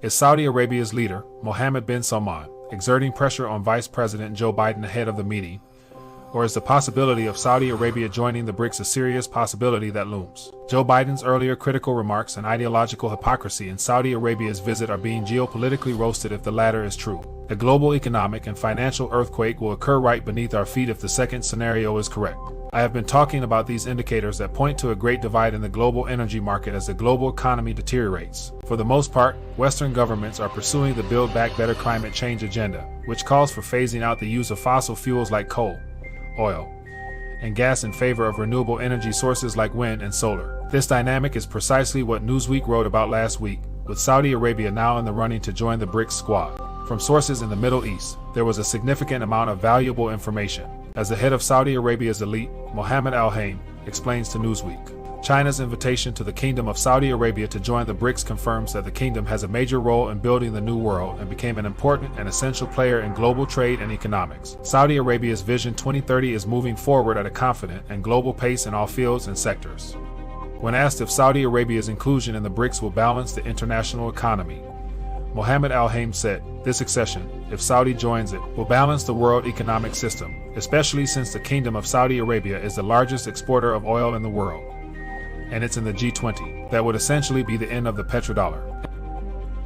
Is Saudi Arabia's leader, Mohammed bin Salman, exerting pressure on Vice President Joe Biden ahead of the meeting? Or is the possibility of Saudi Arabia joining the BRICS a serious possibility that looms? Joe Biden's earlier critical remarks and ideological hypocrisy in Saudi Arabia's visit are being geopolitically roasted if the latter is true. A global economic and financial earthquake will occur right beneath our feet if the second scenario is correct. I have been talking about these indicators that point to a great divide in the global energy market as the global economy deteriorates. For the most part, Western governments are pursuing the Build Back Better climate change agenda, which calls for phasing out the use of fossil fuels like coal, oil, and gas in favor of renewable energy sources like wind and solar. This dynamic is precisely what Newsweek wrote about last week, with Saudi Arabia now in the running to join the BRICS squad. From sources in the Middle East, there was a significant amount of valuable information. As the head of Saudi Arabia's elite, Mohammed Al-Haym, explains to Newsweek, China's invitation to the Kingdom of Saudi Arabia to join the BRICS confirms that the kingdom has a major role in building the new world and became an important and essential player in global trade and economics. Saudi Arabia's Vision 2030 is moving forward at a confident and global pace in all fields and sectors. When asked if Saudi Arabia's inclusion in the BRICS will balance the international economy, Mohammed Al-Haym said, "This accession, if Saudi joins it, will balance the world economic system, especially since the Kingdom of Saudi Arabia is the largest exporter of oil in the world, and it's in the G20. That would essentially be the end of the petrodollar.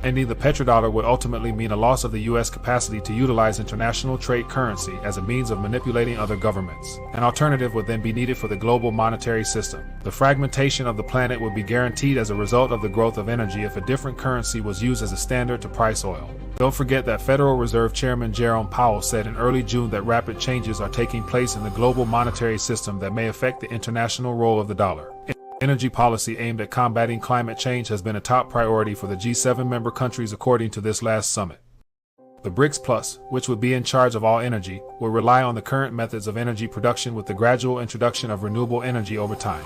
Ending the petrodollar would ultimately mean a loss of the U.S. capacity to utilize international trade currency as a means of manipulating other governments. An alternative would then be needed for the global monetary system. The fragmentation of the planet would be guaranteed as a result of the growth of energy if a different currency was used as a standard to price oil." Don't forget that Federal Reserve Chairman Jerome Powell said in early June that rapid changes are taking place in the global monetary system that may affect the international role of the dollar. Energy policy aimed at combating climate change has been a top priority for the G7 member countries according to this last summit. The BRICS Plus, which would be in charge of all energy, will rely on the current methods of energy production with the gradual introduction of renewable energy over time.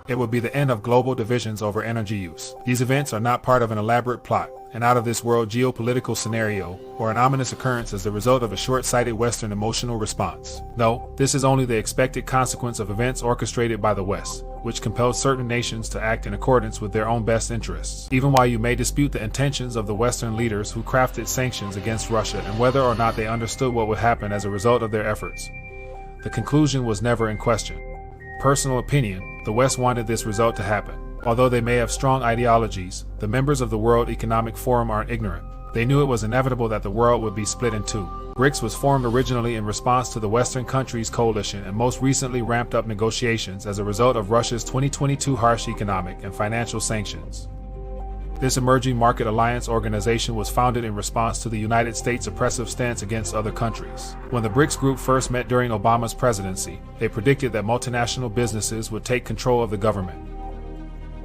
It would be the end of global divisions over energy use. These events are not part of an elaborate plot, an out-of-this-world geopolitical scenario, or an ominous occurrence as the result of a short-sighted Western emotional response. No, this is only the expected consequence of events orchestrated by the West, which compels certain nations to act in accordance with their own best interests. Even while you may dispute the intentions of the Western leaders who crafted sanctions against Russia and whether or not they understood what would happen as a result of their efforts, the conclusion was never in question. Personal opinion, the West wanted this result to happen. Although they may have strong ideologies, the members of the World Economic Forum aren't ignorant. They knew it was inevitable that the world would be split in two. BRICS was formed originally in response to the Western countries' coalition and most recently ramped up negotiations as a result of Russia's 2022 harsh economic and financial sanctions. This emerging market alliance organization was founded in response to the United States' oppressive stance against other countries. When the BRICS group first met during Obama's presidency, they predicted that multinational businesses would take control of the government.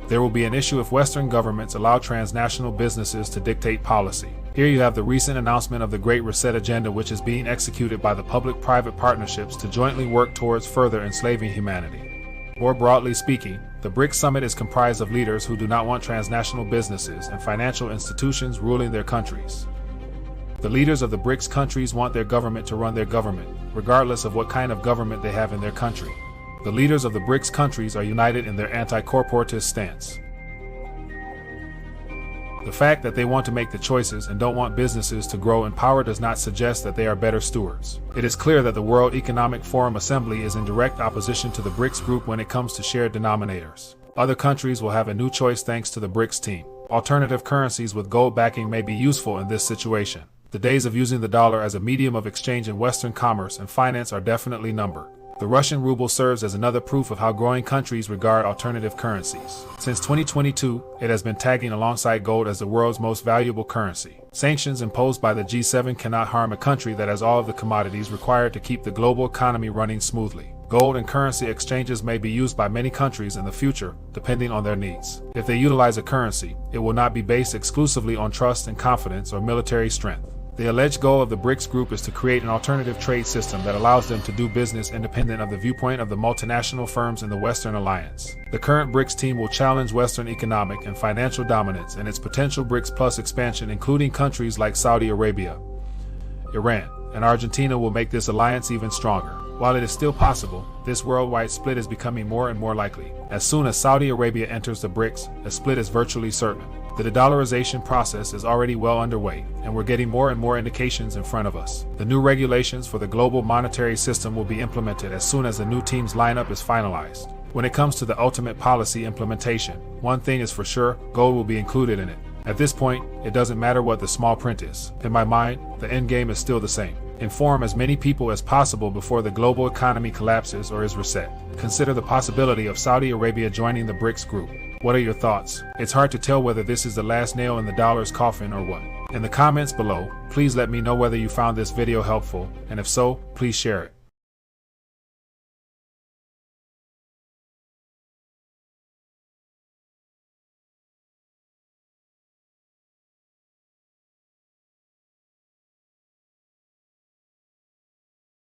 There will be an issue if Western governments allow transnational businesses to dictate policy. Here you have the recent announcement of the Great Reset agenda, which is being executed by the public-private partnerships to jointly work towards further enslaving humanity. More broadly speaking, the BRICS summit is comprised of leaders who do not want transnational businesses and financial institutions ruling their countries. The leaders of the BRICS countries want their government to run their government, regardless of what kind of government they have in their country. The leaders of the BRICS countries are united in their anti-corporatist stance. The fact that they want to make the choices and don't want businesses to grow in power does not suggest that they are better stewards. It is clear that the World Economic Forum Assembly is in direct opposition to the BRICS group when it comes to shared denominators. Other countries will have a new choice thanks to the BRICS team. Alternative currencies with gold backing may be useful in this situation. The days of using the dollar as a medium of exchange in Western commerce and finance are definitely numbered. The Russian ruble serves as another proof of how growing countries regard alternative currencies. Since 2022, it has been tagging alongside gold as the world's most valuable currency. Sanctions imposed by the G7 cannot harm a country that has all of the commodities required to keep the global economy running smoothly. Gold and currency exchanges may be used by many countries in the future, depending on their needs. If they utilize a currency, it will not be based exclusively on trust and confidence or military strength. The alleged goal of the BRICS group is to create an alternative trade system that allows them to do business independent of the viewpoint of the multinational firms in the Western alliance. The current BRICS team will challenge Western economic and financial dominance and its potential BRICS Plus expansion, including countries like Saudi Arabia, Iran, and Argentina will make this alliance even stronger. While it is still possible, this worldwide split is becoming more and more likely. As soon as Saudi Arabia enters the BRICS, a split is virtually certain. The de-dollarization process is already well underway, and we're getting more and more indications in front of us. The new regulations for the global monetary system will be implemented as soon as the new team's lineup is finalized. When it comes to the ultimate policy implementation, one thing is for sure, gold will be included in it. At this point, it doesn't matter what the small print is. In my mind, the end game is still the same. Inform as many people as possible before the global economy collapses or is reset. Consider the possibility of Saudi Arabia joining the BRICS group. What are your thoughts? It's hard to tell whether this is the last nail in the dollar's coffin or what. In the comments below, please let me know whether you found this video helpful, and if so, please share it.